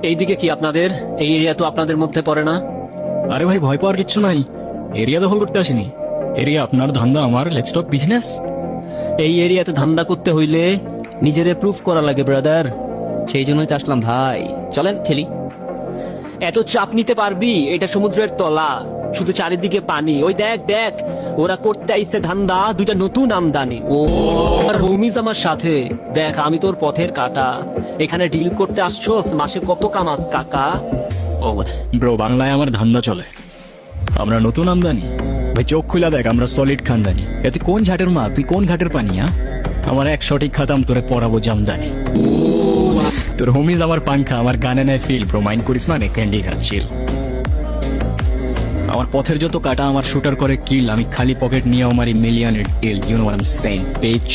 এইদিকে কি আপনাদের? এই এরিয়া তো আপনাদের মধ্যে পড়ে না। আরে ভাই, ভয় পাওয়ার কিচ্ছু নাই। এরিয়া দখল করতে আসিনি। এরিয়া আপনার, ধান্দা আমার। Let's talk business. এই এরিয়াতে ধান্দা করতে হইলে নিজেদের প্রুফ করা লাগে ব্রাদার, সেই জন্যই তো আসলাম ভাই। চলেন খেলি। এত চাপ নিতে পারবি? এটা সমুদ্রের তলা, শুধু চারিদিকে পানি। ওই দেখ দেখ, ওরা করতে আইছে ধান্দা, দুইটা নতুন আমদানি। ও আর হোমিজ আমার সাথে। দেখ, আমি তোর পথের কাটা। এখানে ডিল করতে আসছোস, মাসে কত কামাস কাকা? ও ব্রো, বাংলায় আমার ধান্দা চলে। আমরা নতুন আমদানি। ভাই চোখ খুলা দেখ, আমরা সলিড খানদানি। এতে কোন ঝাটের মা, তুই কোন ঘাটের পানি? আমার এক সঠিক খাতাম, তোরে পড়াবো জামদানি। তোর হোমিজ আমার পাংখা, আমার গানে নেয় ফিল। ব্রো মাইন্ড করিস না রে, ক্যান্ডি খাচ্ছিল। আমার পথের যত কাটা আমার শুটার করে কিল। আমি খালি পকেট নিয়ে আমার মিলিয়নের deal. You know what I am saying, beach.